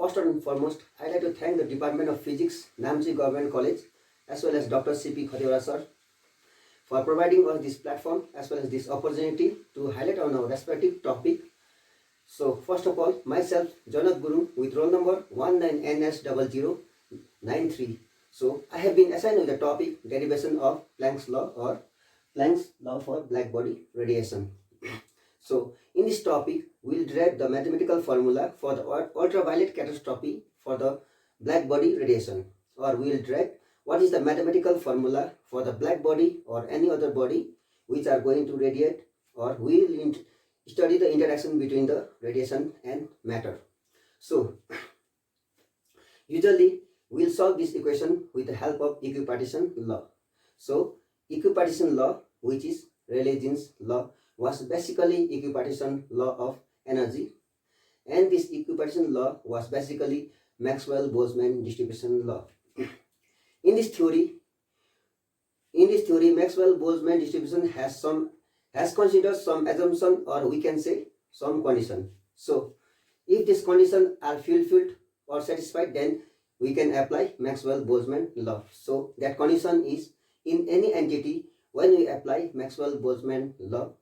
First and foremost, I'd like to thank the Department of Physics, Namchi Government College, as well as Dr. C.P. Khatiwala sir for providing us this platform as well as this opportunity to highlight on our respective topic. So, first of all, myself, Janak Guru, with roll number 19NS0093. So, I have been assigned with the topic derivation of Planck's law or Planck's law for black body radiation. So, in this topic, we will derive the mathematical formula for the ultraviolet catastrophe for the black body radiation, or we will derive what is the mathematical formula for the black body or any other body which are going to radiate, or we will study the interaction between the radiation and matter. So, usually we will solve this equation with the help of equipartition law. So, equipartition law, which is Rayleigh-Jeans law, was basically equipartition law of energy, and this equipartition law was basically Maxwell-Boltzmann distribution law. In this theory, Maxwell-Boltzmann distribution has considered some assumption, or we can say some condition. So, if these conditions are fulfilled or satisfied, then we can apply Maxwell-Boltzmann law. So, that condition is in any entity when we apply Maxwell-Boltzmann law,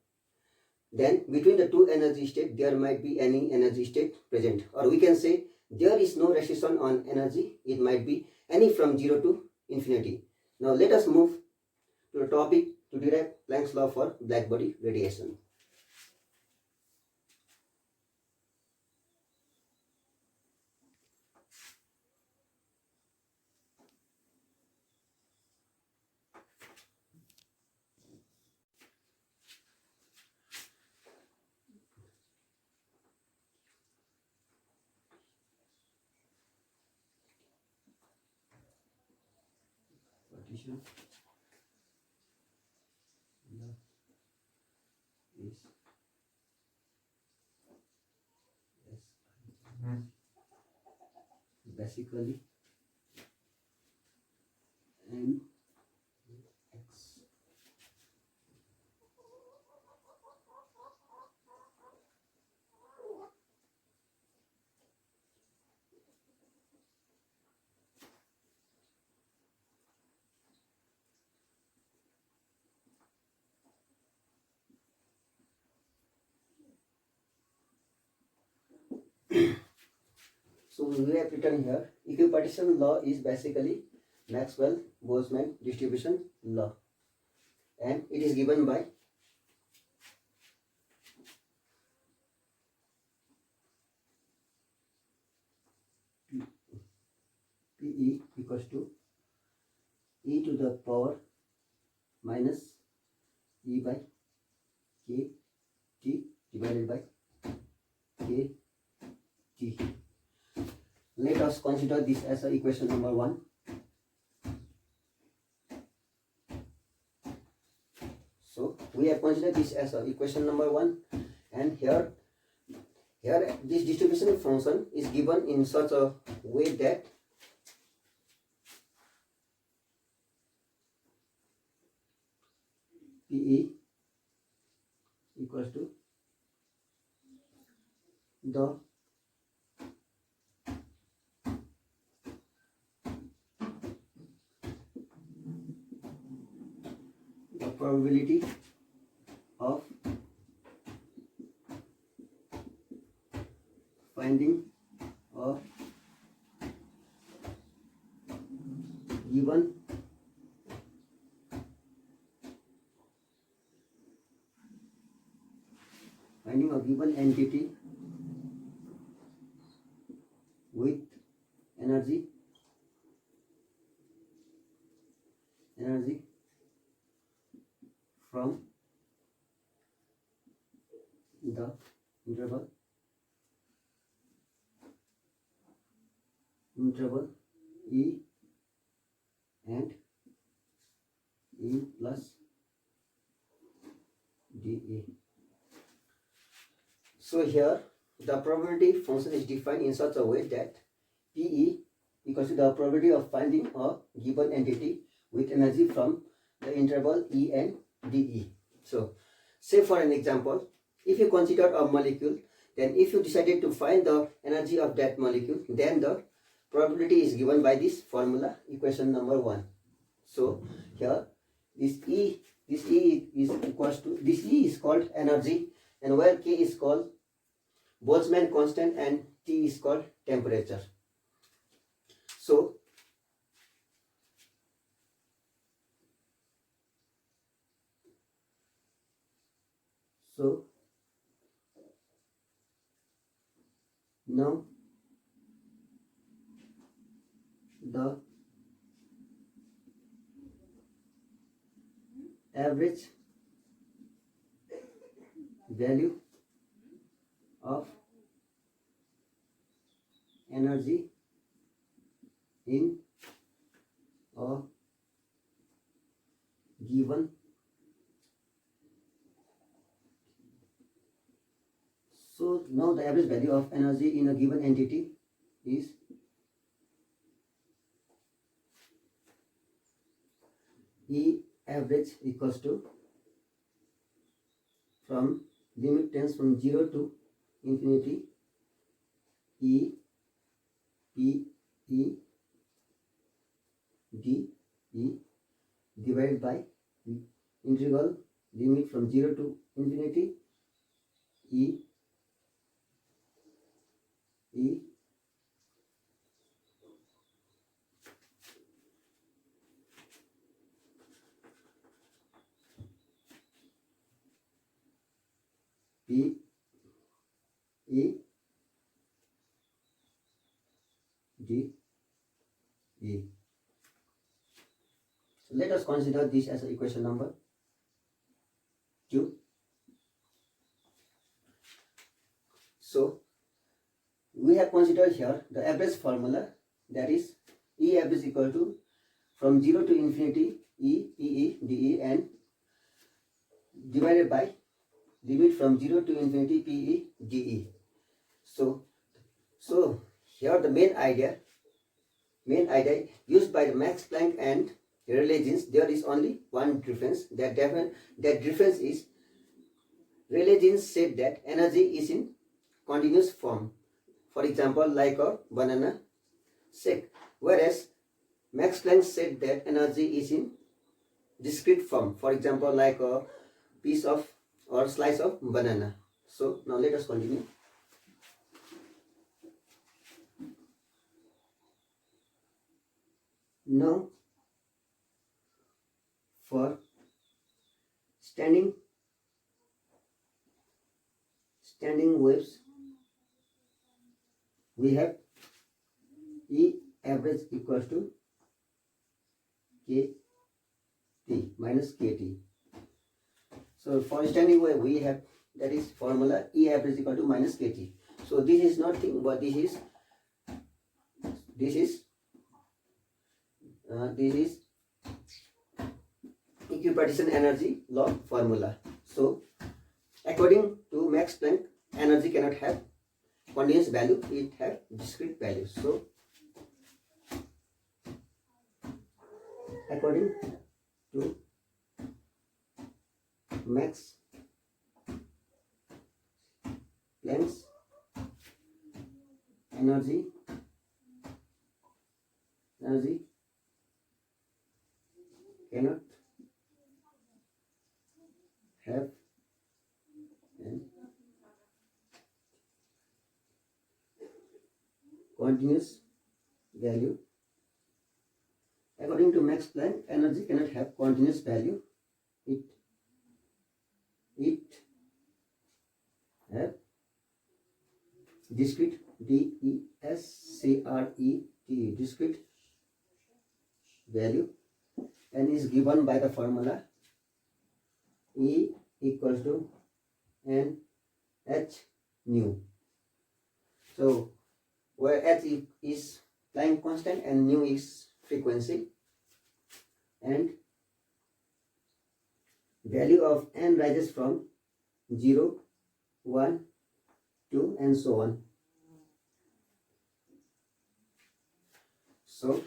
then between the two energy states there might be any energy state present, or we can say there is no restriction on energy. It might be any from 0 to infinity. Now let us move to the topic to derive Planck's law for black body radiation. Partition is basically n x. So we have written here, equipartition law is basically Maxwell-Boltzmann distribution law, and it is given by PE equals to e to the power minus e by k t divided by k t. Let us consider this as a equation number 1. So we have considered this as a equation number 1, and here this distribution function is given in such a way that PE equals to the probability of finding a given entity with energy from the interval E and E plus dA. So here the probability function is defined in such a way that PE equals to the probability of finding a given entity with energy from the interval E and dE. So say for an example, if you consider a molecule then if you decided to find the energy of that molecule, then the probability is given by this formula, equation number 1. So here this E is equals to, this E is called energy, and where K is called Boltzmann constant and T is called temperature. So now the average value of energy in a given so now the average value of energy in a given entity is E average equals to, from limit tends from 0 to infinity, E P E D E divided by integral limit from 0 to infinity, E P E D E. So let us consider this as equation number 2. So we have considered here the average formula, that is E average equal to from 0 to infinity E P E D E and divided by limit from 0 to infinity P E D E. So here the main idea used by the Max Planck and Rayleigh jeans, there is only one difference. That difference is Rayleigh jeans said that energy is in continuous form, for example like a banana shake, whereas Max Planck said that energy is in discrete form, for example like a piece of or slice of banana. So now let us continue. Now for standing waves, we have E average equals to KT minus KT. So for standing wave we have, that is formula E average equal to minus KT. So this is nothing but this is equipartition energy law formula. So according to Max Planck, energy cannot have continuous value, it have discrete value. So according to Max Planck's energy cannot have an continuous value. According to Max Planck, energy cannot have continuous value. It have discrete, D-E-S-C-R-E-T, discrete value, and is given by the formula E equals to NH nu. So where H is Planck constant and nu is frequency, and value of n rises from 0, 1, 2 and so on. So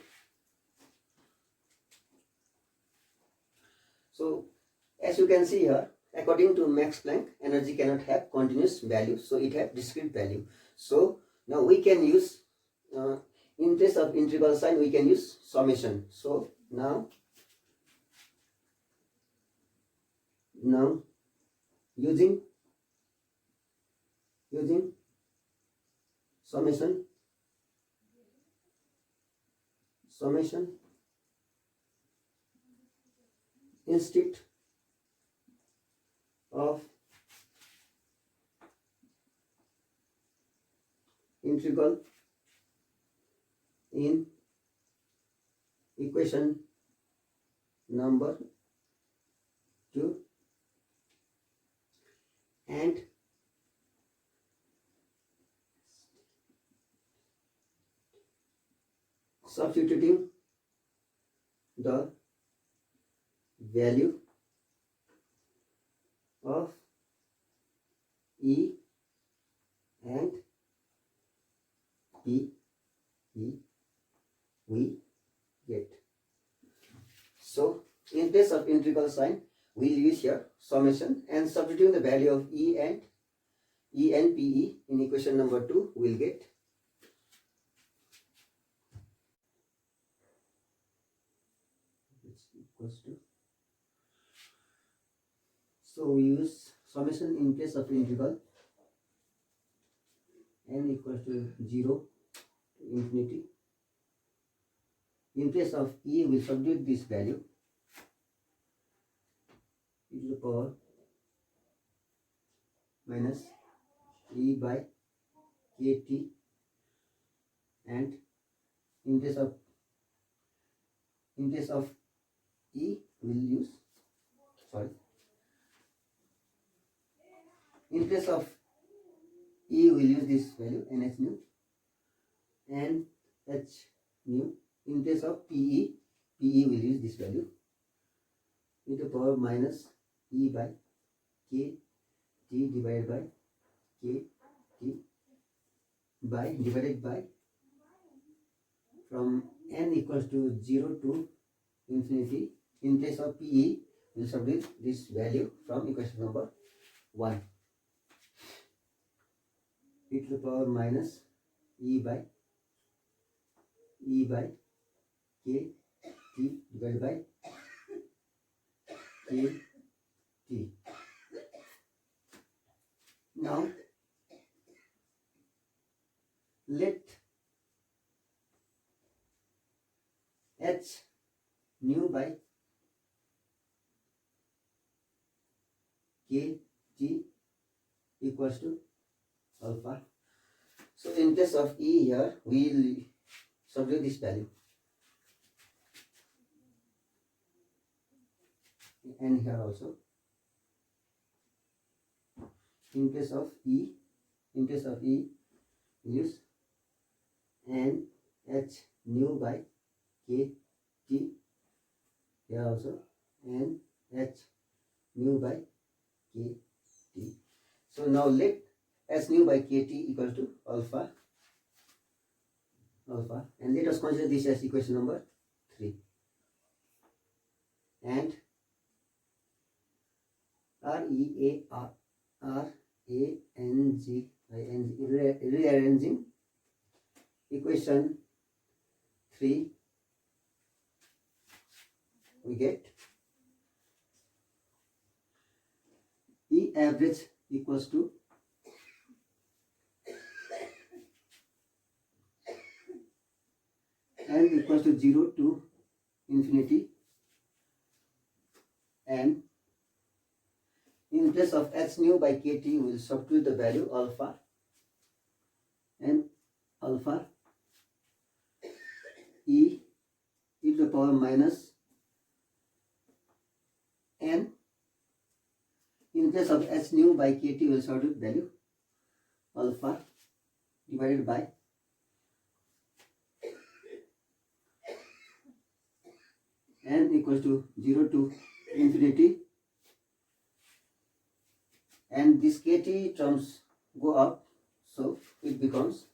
as you can see here, according to Max Planck, energy cannot have continuous value, so it have discrete value. So now we can use, in place of integral sign, we can use summation. So now using summation instead of integral in equation number 2, and substituting the value of E and P, we get. So in place of integral sign, we'll use here summation, and substituting the value of E and PE in equation number 2, we'll get equals to. So we use summation in place of integral, n equals to 0 to infinity. In place of E, we substitute this value, e to the power minus E by kt, and in place of E, we'll use, in place of E, we'll use this value nh nu, and h nu. In place of PE will use this value, e to the power minus E by kt divided by kt divided by, from n equals to 0 to infinity. In place of PE, we'll substitute this value from equation number 1, e to the power minus E by kt divided by kt. Now let h nu by kt equals to alpha. So in place of E here, we'll substitute this value, and here also. In place of E, use n h nu by kt, here also n h nu by kt. So now let h nu by kt equals to alpha, and let us consider this as equation number 3, and rearranging equation 3, we get E average equals to n equals to 0 to infinity, and in place of h nu by kt, we will substitute the value alpha, and alpha e to the power minus n. In place of h nu by kt, we will substitute value alpha divided by n equals to 0 to infinity, and this kt terms go up, so it becomes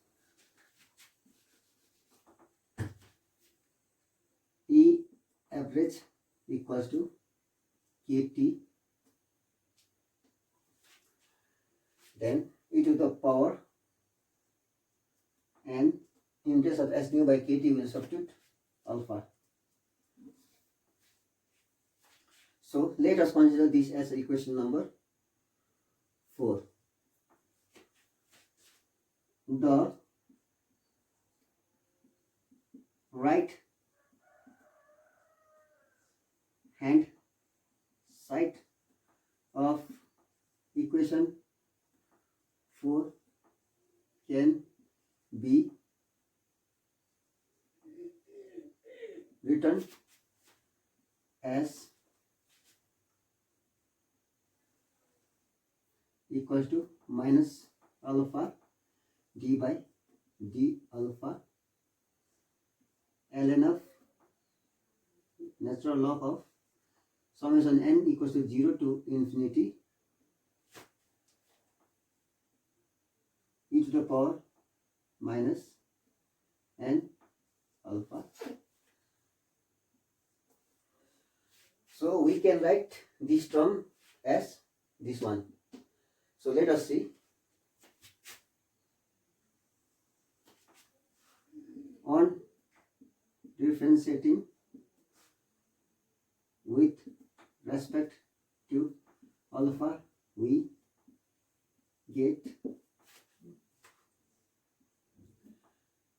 E average equals to kt then e to the power, and in place of s nu by kt we will substitute alpha. So let us consider this as equation number 4. The right hand side of equation 4 can be written as equals to minus alpha d by d alpha ln of natural log of summation n equals to 0 to infinity e to the power minus n alpha. So we can write this term as this one. So let us see. On differentiating with respect to alpha, we get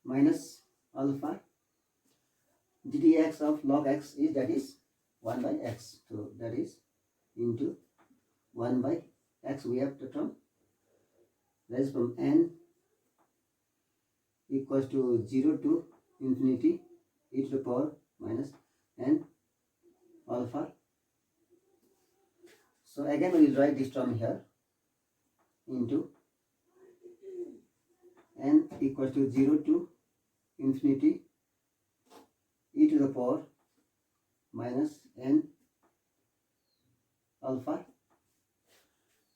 minus alpha ddx of log x is, that is 1 by x. So that is into 1 by x. We have the term that is from n equals to 0 to infinity e to the power minus n alpha. So again we will write this term here into n equals to 0 to infinity e to the power minus n alpha.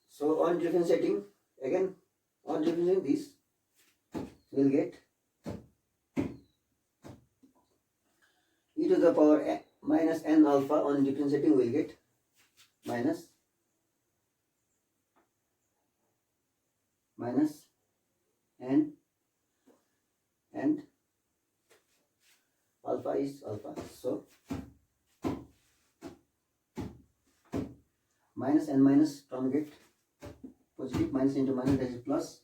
So on differentiating, again on differentiating this, we will get e to the power minus n alpha. On differentiating we will get minus n, and alpha is alpha. So minus and minus term get positive, minus into minus, that is plus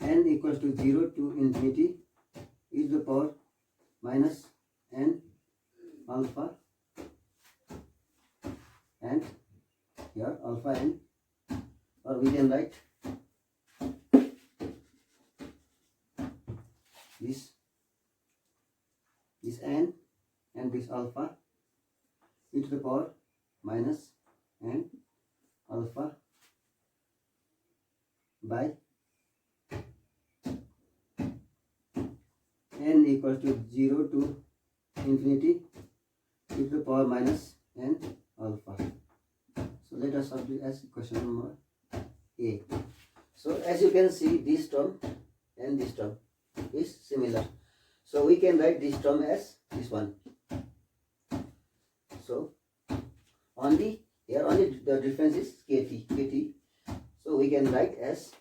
n equals to 0 to infinity e to the power minus n alpha, and here alpha n, or we can write this n and this alpha e to the power minus n alpha by n equals to 0 to infinity e to the power minus n alpha. So let us substitute as question number A. So as you can see, this term and this term is similar. So we can write this term as this one. So only here only the difference is kt. So we can write as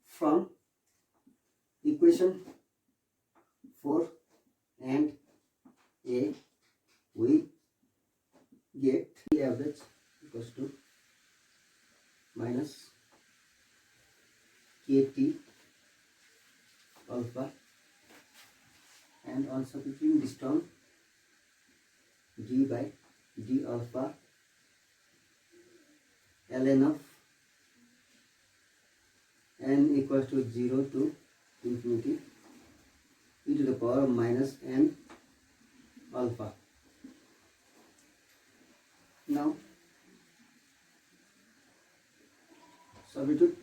from equation 4 and A we get the average equals to minus kt alpha, and on substituting this term d by d alpha ln of n equals to 0 to infinity e to the power minus n alpha. Now substitute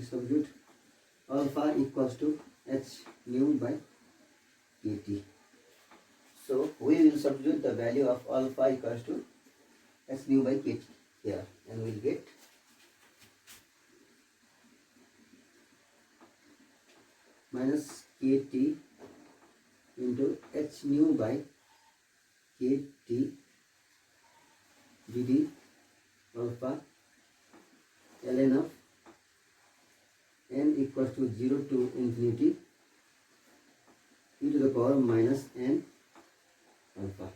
substitute alpha equals to h nu by kt. So we will substitute the value of alpha equals to h nu by kt here, and we will get minus kt into h nu by kt dd alpha ln of n equals to 0 to infinity e to the power minus n alpha.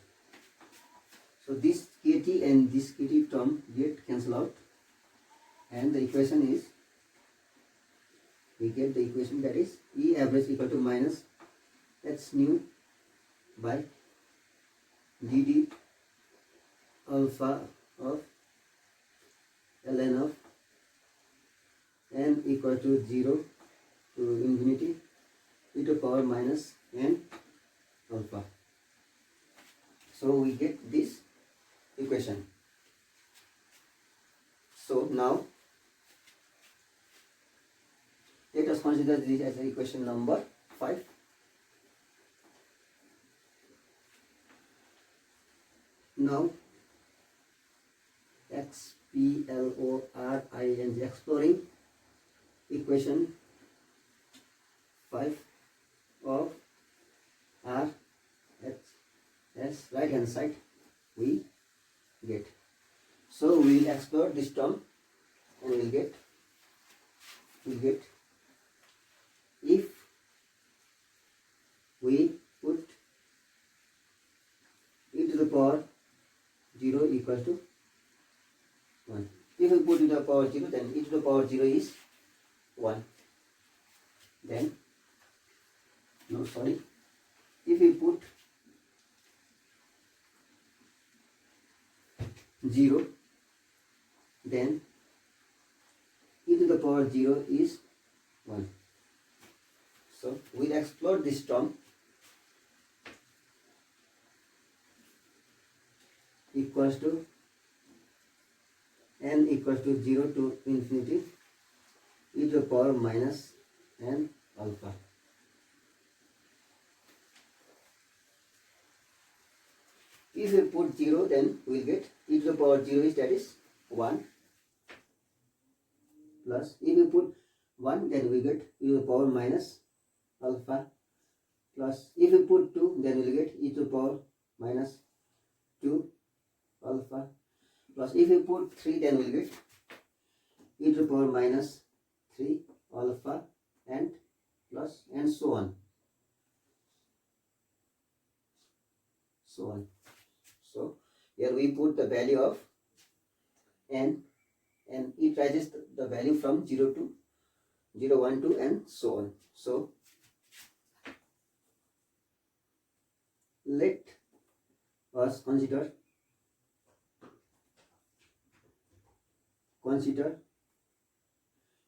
So this kt and this kt term get cancelled out, and the equation is, we get the equation that is E average equal to minus h nu by dd alpha of ln of n equal to 0 to infinity e to power minus n alpha. So we get this equation. So now let us consider this as equation number 5. Now exploring equation 5 of R as right hand side we get. So we will explore this term and we will get if we put e to the power 0 equals to 1. If we put e to the power 0, then e to the power 0 is 1. Then, no sorry, if we put 0, then e to the power 0 is 1. So we'll explore this term equals to n equals to 0 to infinity e to the power minus n alpha. If we put 0, then we will get e to the power 0 is, that is 1, plus if we put 1, then we get e to the power minus alpha, plus if we put 2, then we will get e to the power minus 2 alpha, plus if we put 3, then we will get e to the power minus 3 alpha, and plus and so on. So here we put the value of n, and it rises the value from 0 to 0, 1, 2 and so on. So let us consider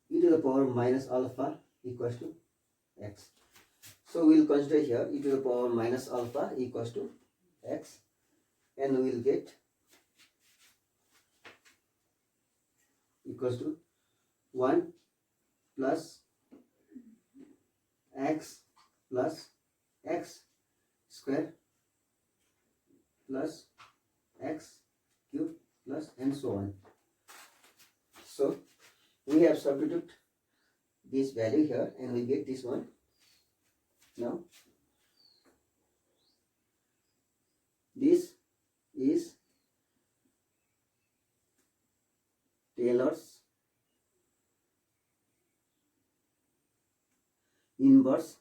e to the power minus alpha equals to x. So we will consider here e to the power minus alpha equals to x, and we will get equals to 1 plus x square plus x cube plus and so on. So we have substituted this value here and we get this one. Now this is Taylor's inverse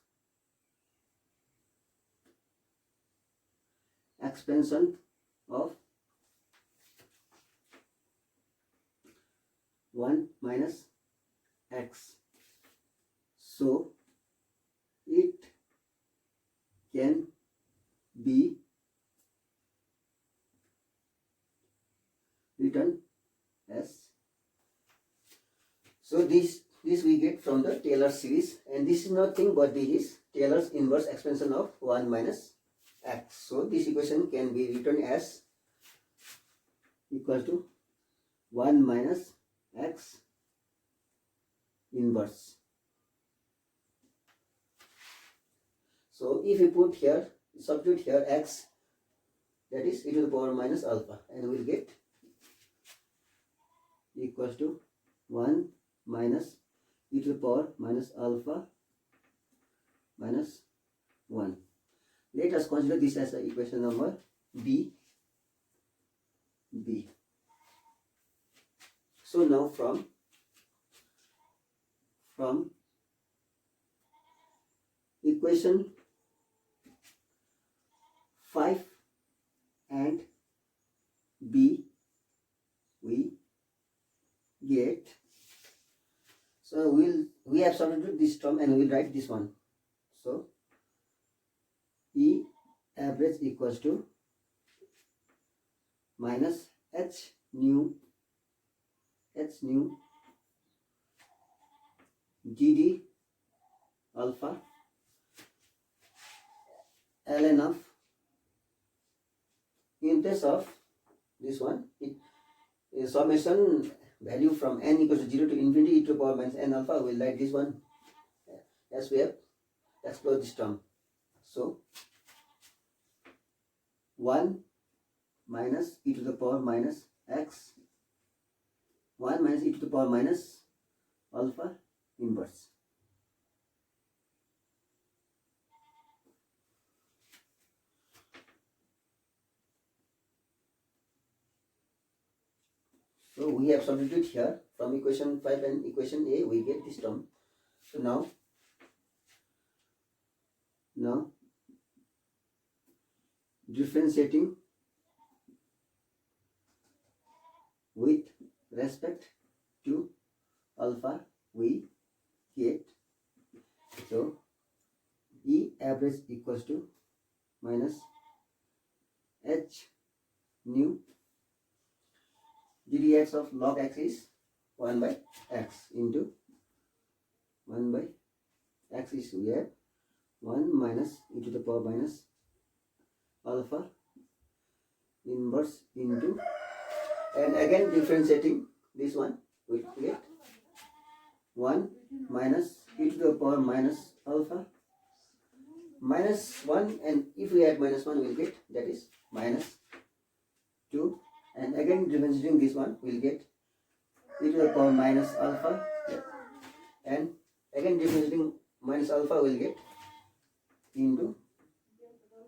expansion of 1 minus x. So it can be written as, so this we get from the Taylor series, and this is nothing but this is Taylor's inverse expansion of 1 minus x. So this equation can be written as equal to 1 minus x inverse. So if we put here, substitute here x, that is e to the power minus alpha, and we will get equals to 1 minus e to the power minus alpha minus 1. Let us consider this as the equation number B. So now from equation 5 and B we get, so we have substituted this term and we will write this one. So E average equals to minus H nu GD alpha ln of, in place of this one, it is summation value from n equals to 0 to infinity e to the power minus n alpha. We will write this one as we have explored this term. So 1 minus e to the power minus x, 1 minus e to the power minus alpha inverse. So we have substituted here from equation 5 and equation A, we get this term. So now differentiating with respect to alpha, we get, so E average equals to minus H nu ddx of log x is 1 by x into 1 by x is, we have 1 minus e to the power minus alpha inverse into, and again differentiating this one, we get 1 minus e to the power minus alpha minus 1, and if we add minus 1 we will get, that is minus 2, and again differentiating this one we will get e to the power minus alpha, and again differentiating minus alpha we will get into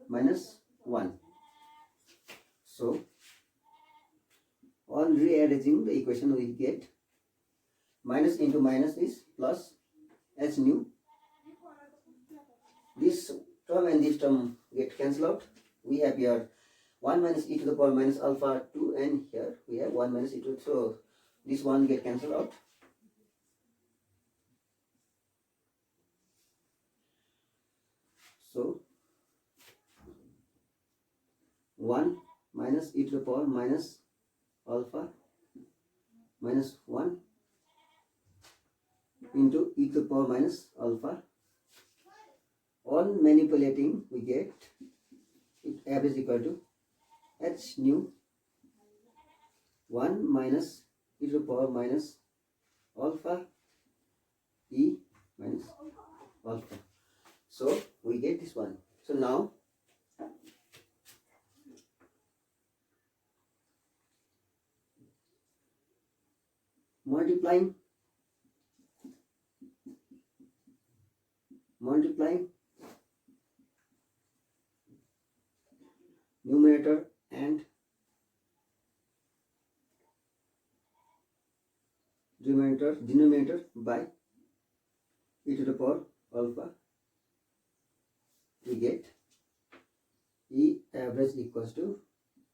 minus 1. So on rearranging the equation we get minus into minus is plus h nu. This term and this term get cancelled out. We have here 1 minus e to the power minus alpha 2, and here we have 1 minus e to, so this one get cancelled out. So 1 minus e to the power minus alpha minus 1 into e to the power minus alpha. On manipulating we get it average equal to h nu 1 minus e to the power minus alpha e minus alpha. So we get this one. So now multiplying numerator and denominator by e to the power alpha, we get E average equals to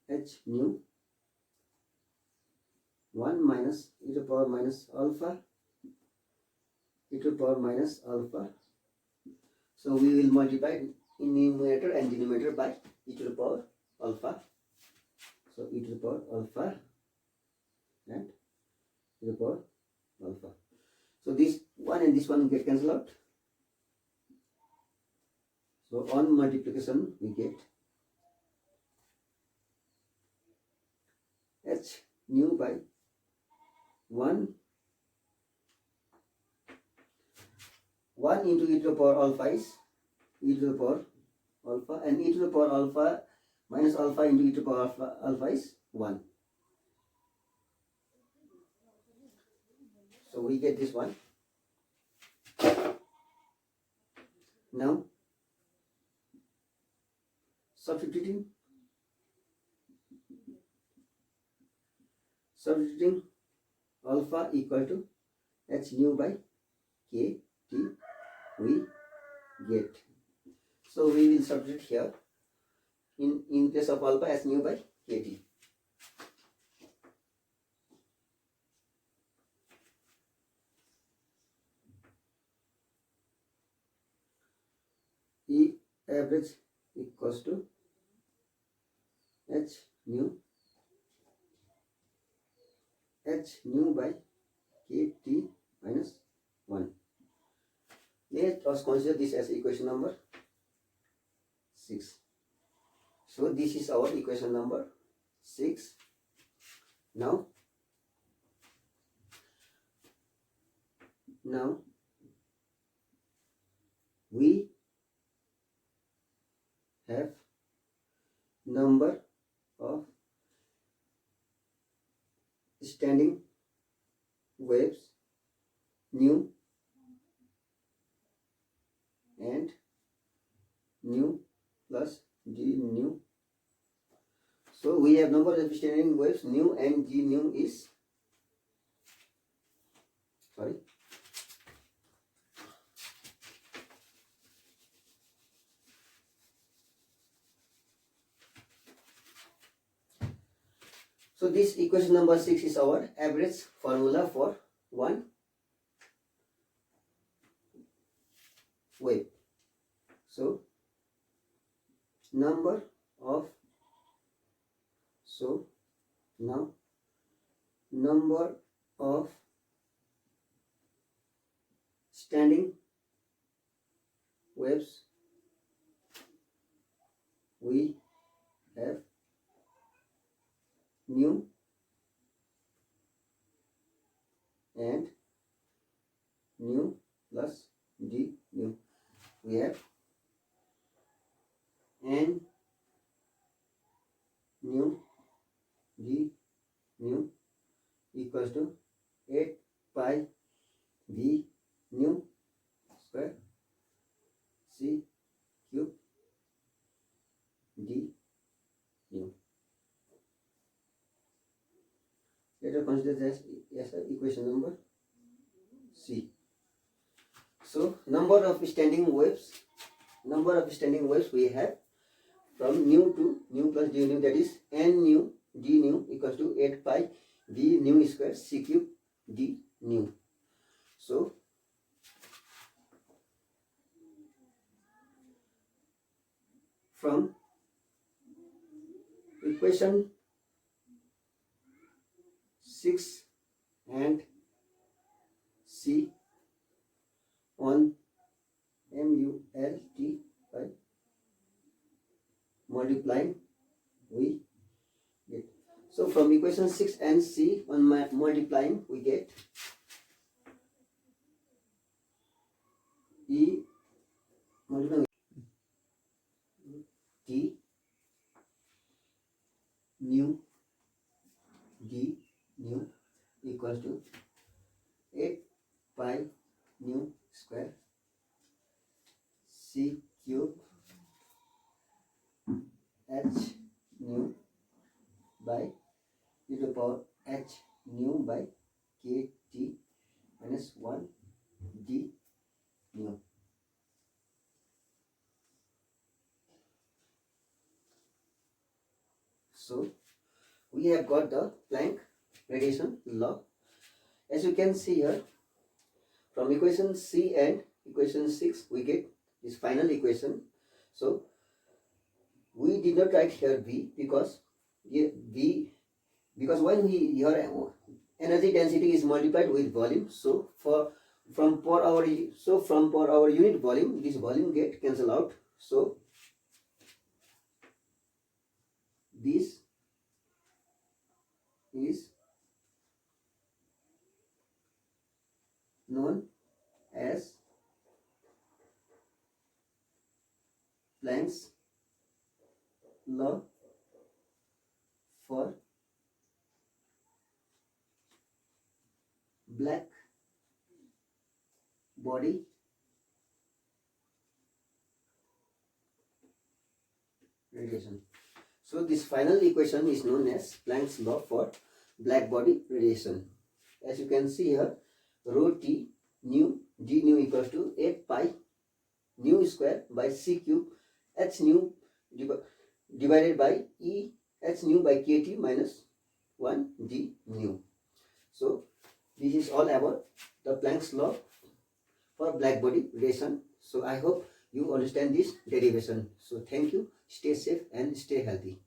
h nu 1 minus e to the power minus alpha e to the power minus alpha. So we will multiply in numerator and denominator by e to the power alpha. So e to the power alpha and e to the power alpha. So this one and this one get cancelled out. So on multiplication we get h nu by 1 into e to the power alpha is e to the power alpha, and e to the power alpha minus alpha into e to the power alpha is 1. So we get this one. Now substituting alpha equal to h nu by k t we get. So we will substitute here in place of alpha h nu by k t. E average equals to h nu by kt minus 1. Let us consider this as equation number 6. So this is our equation number 6. Now we have number of standing waves nu and nu plus g nu. So we have number of standing waves nu and g nu is So this equation number 6 is our average formula for one wave. So number of standing waves we have nu and nu plus d nu. We have n nu d nu equals to 8 pi v nu square c cube d nu. Let us consider this as equation number C. So number of standing waves we have from nu to nu plus d nu, that is n nu d nu equals to 8 pi v nu square c cube d nu. So from equation 6 and C on MULT by multiplying we get. So from equation 6 and C on multiplying we get E multiplying T nu D nu equals to 8 pi nu square c cube h nu by e to the power h nu by kt minus 1 d nu. So we have got the Planck radiation law. As you can see here, from equation C and equation 6 we get this final equation. So we did not write here V because when your energy density is multiplied with volume, so from per hour unit volume, this volume get cancelled out. So this is known as Planck's law for black body radiation. So this final equation is known as Planck's law for black body radiation. As you can see here, rho t nu d nu equals to 8 pi nu square by c cube h nu divided by e h nu by kt minus 1 d nu. So this is all about the Planck's law for black body radiation. So I hope you understand this derivation. So thank you. Stay safe and stay healthy.